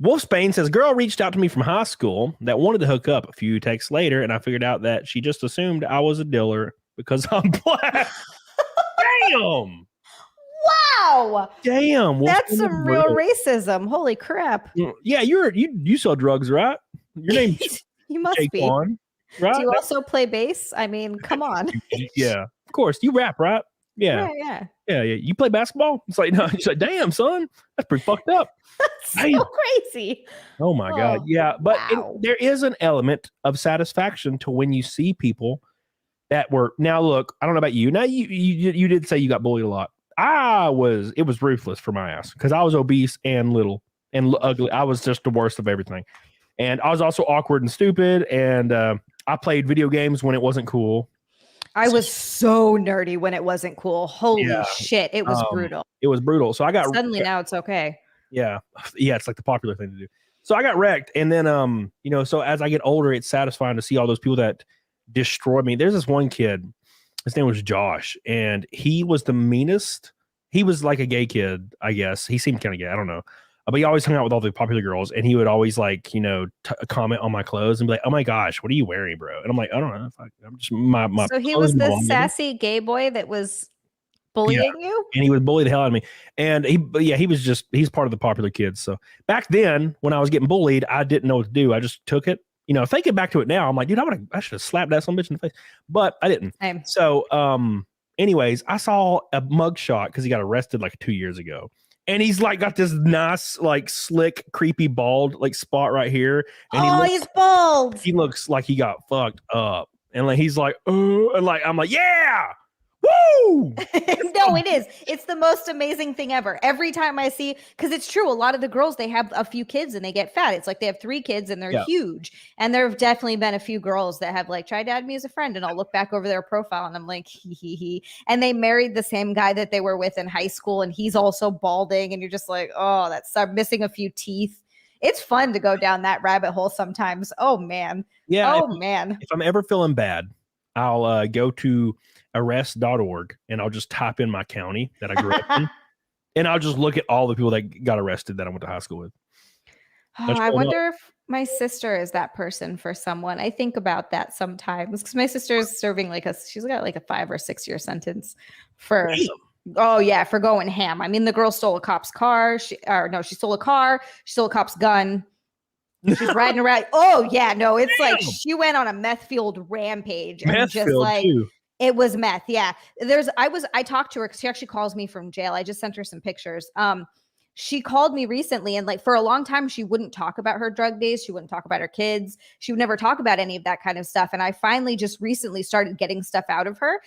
Wolfsbane says, girl reached out to me from high school that wanted to hook up. A few texts later, and I figured out that she just assumed I was a dealer because I'm black. Damn. Wow. Damn. That's some real racism. Holy crap. Yeah, you sell drugs, right? Your name's You must Jaquan, be. right? Do you also play bass? I mean, come on. Yeah, of course. You rap, right? Yeah. Yeah. You play basketball? It's like, no, it's like, damn, son, that's pretty fucked up. That's so crazy. Oh my God. Yeah. But there is an element of satisfaction to when you see people that were, now look, I don't know about you. Now you did say you got bullied a lot. It was ruthless for my ass because I was obese and little and ugly. I was just the worst of everything. And I was also awkward and stupid. And I played video games when it wasn't cool. I was so nerdy when it wasn't cool. Holy shit. It was brutal. It was brutal. So I got suddenly now it's okay. Yeah. Yeah. It's like the popular thing to do. So I got wrecked. And then, so as I get older, it's satisfying to see all those people that destroy me. There's this one kid, his name was Josh, and he was the meanest. He was like a gay kid, I guess. He seemed kind of gay. I don't know. But he always hung out with all the popular girls, and he would always comment on my clothes and be like, "Oh my gosh, what are you wearing, bro?" And I'm like, "I don't know. I'm just my." So he was the sassy gay boy that was bullying you, and he would bully the hell out of me. And he's part of the popular kids. So back then, when I was getting bullied, I didn't know what to do. I just took it. Thinking back to it now, I'm like, dude, I should have slapped that some bitch in the face, but I didn't. Same. So, anyways, I saw a mugshot because he got arrested like 2 years ago. And he's like got this nice, like slick, creepy, bald like spot right here. And he's bald. He looks like he got fucked up. And like he's like, oh, and like I'm like, yeah, woo. No, it is. It's the most amazing thing ever. Every time I see, because it's true, a lot of the girls, they have a few kids and they get fat. It's like they have 3 kids and they're huge. And there have definitely been a few girls that have like tried to add me as a friend, and I'll look back over their profile and I'm like, he. And they married the same guy that they were with in high school, and he's also balding, and you're just like, oh, that's missing a few teeth. It's fun to go down that rabbit hole sometimes. Oh man. Yeah. Man. If I'm ever feeling bad, I'll go to arrest.org and I'll just type in my county that I grew up in, and I'll just look at all the people that got arrested that I went to high school with. I wonder if my sister is that person for someone. I think about that sometimes because my sister is serving she's got like a 5 or 6 year sentence for for going ham. I mean, the girl stole a cop's car. She stole a car. She stole a cop's gun. She's riding around. Oh yeah, no, it's like she went on a meth-fueled rampage and just like too. It was meth. Yeah, I talked to her because she actually calls me from jail. I just sent her some pictures. She called me recently, and like for a long time, she wouldn't talk about her drug days. She wouldn't talk about her kids. She would never talk about any of that kind of stuff. And I finally just recently started getting stuff out of her.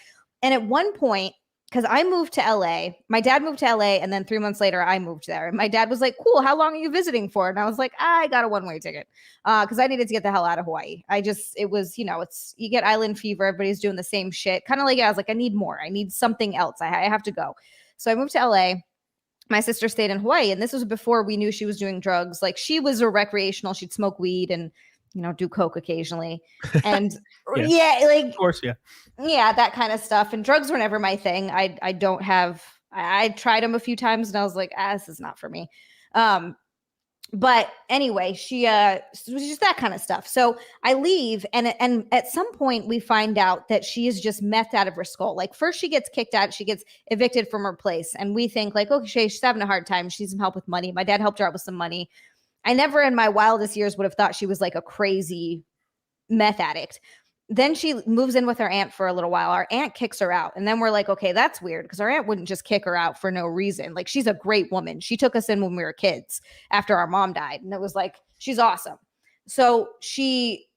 And at one point, because I moved to LA, my dad moved to LA, and then 3 months later, I moved there. And my dad was like, cool, how long are you visiting for? And I was like, I got a one-way ticket because I needed to get the hell out of Hawaii. It was, you get island fever. Everybody's doing the same shit. Kind of like, I was like, I need more. I need something else. I have to go. So I moved to LA. My sister stayed in Hawaii, and this was before we knew she was doing drugs. Like she was a recreational. She'd smoke weed and do coke occasionally. And of course, that kind of stuff. And drugs were never my thing. I tried them a few times and I was like, this is not for me. But anyway, she it was just that kind of stuff. So I leave, and at some point we find out that she is just methed out of her skull. Like first she gets kicked out, she gets evicted from her place, and we think like, okay, she's having a hard time. She needs some help with money. My dad helped her out with some money. I never in my wildest years would have thought she was like a crazy meth addict. Then she moves in with her aunt for a little while. Our aunt kicks her out. And then we're like, okay, that's weird because our aunt wouldn't just kick her out for no reason. Like she's a great woman. She took us in when we were kids after our mom died. And it was like, she's awesome. So she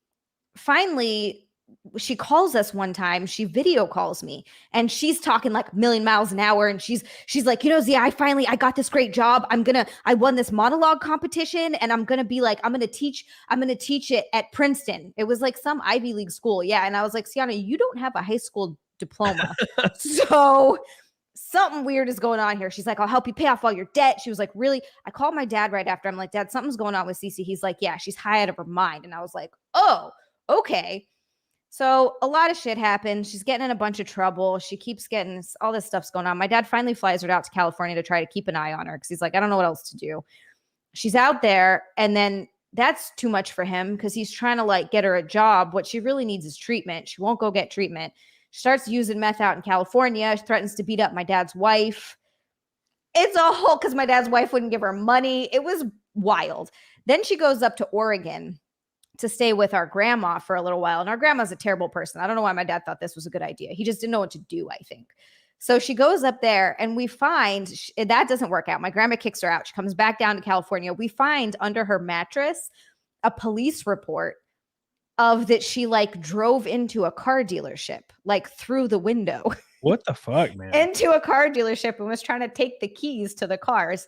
calls us one time. She video calls me and she's talking like a million miles an hour. And she's like, Zia, I got this great job. I won this monologue competition and I'm going to teach it at Princeton. It was like some Ivy League school. Yeah. And I was like, Sienna, you don't have a high school diploma. So something weird is going on here. She's like, I'll help you pay off all your debt. She was like, really? I called my dad right after. I'm like, Dad, something's going on with Cece. He's like, yeah, she's high out of her mind. And I was like, oh, okay. So a lot of shit happened. She's getting in a bunch of trouble. She keeps getting all this stuff's going on. My dad finally flies her out to California to try to keep an eye on her because he's like, I don't know what else to do. she's out there, and then that's too much for him because he's trying to like get her a job. What she really needs is treatment. She won't go get treatment. She starts using meth out in California. She threatens to beat up my dad's wife. It's a whole, because my dad's wife wouldn't give her money. It was wild. Then she goes up to Oregon to stay with our grandma for a little while. And our grandma's a terrible person. I don't know why my dad thought this was a good idea. He just didn't know what to do, I think. So she goes up there and we find that doesn't work out. My grandma kicks her out. She comes back down to California. We find under her mattress a police report of that she like drove into a car dealership, like through the window. What the fuck, man? Into a car dealership and was trying to take the keys to the cars.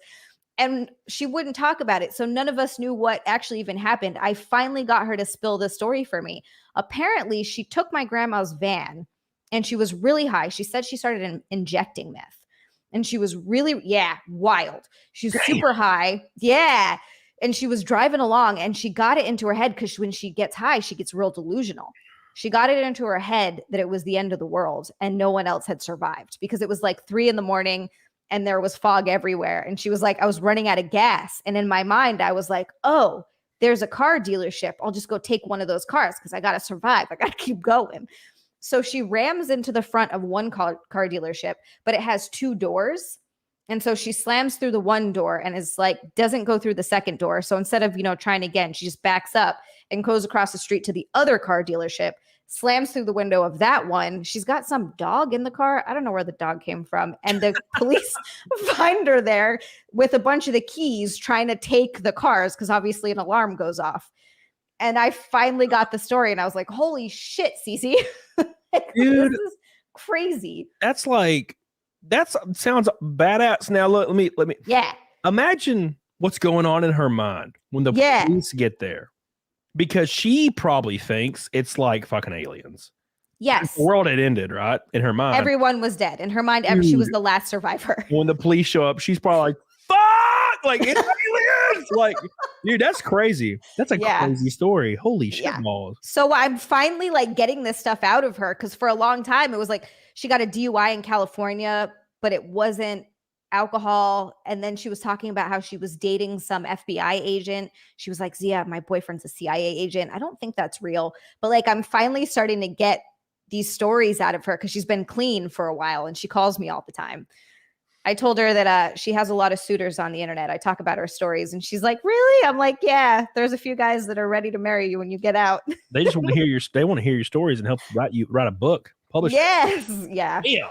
And she wouldn't talk about it. So none of us knew what actually even happened. I finally got her to spill the story for me. Apparently, she took my grandma's van and she was really high. She said she started injecting meth. And she was really, wild. She was super high. Yeah. And she was driving along and she got it into her head because when she gets high, she gets real delusional. She got it into her head that it was the end of the world and no one else had survived because it was like 3 a.m. and there was fog everywhere. And she was like, I was running out of gas. And in my mind, I was like, oh, there's a car dealership. I'll just go take one of those cars because I got to survive. I got to keep going. So she rams into the front of one car dealership, but it has 2 doors. And so she slams through the one door and is like, doesn't go through the second door. So instead of, trying again, she just backs up and goes across the street to the other car dealership, slams through the window of that one. She's got some dog in the car. I don't know where the dog came from. And the police find her there with a bunch of the keys trying to take the cars because obviously an alarm goes off. And I finally got the story and I was like, holy shit, Cece. Dude, this is crazy. That sounds badass. Now look, let me imagine what's going on in her mind when the police get there. Because she probably thinks it's like fucking aliens. Yes. The world had ended, right? In her mind. Everyone was dead. In her mind, she was the last survivor. When the police show up, she's probably like, fuck! Like, it's aliens! Like, dude, that's crazy. That's a crazy story. Holy shit balls. So I'm finally like getting this stuff out of her because for a long time, it was like she got a DUI in California, but it wasn't alcohol. And then she was talking about how she was dating some FBI agent. She was like, Zia, my boyfriend's a CIA agent. I don't think that's real. But like, I'm finally starting to get these stories out of her because she's been clean for a while and she calls me all the time. I told her that she has a lot of suitors on the internet. I talk about her stories and she's like, really? I'm like, yeah, there's a few guys that are ready to marry you when you get out. They just want to hear your stories and help write a book. Publish. Yes. Yeah. Damn.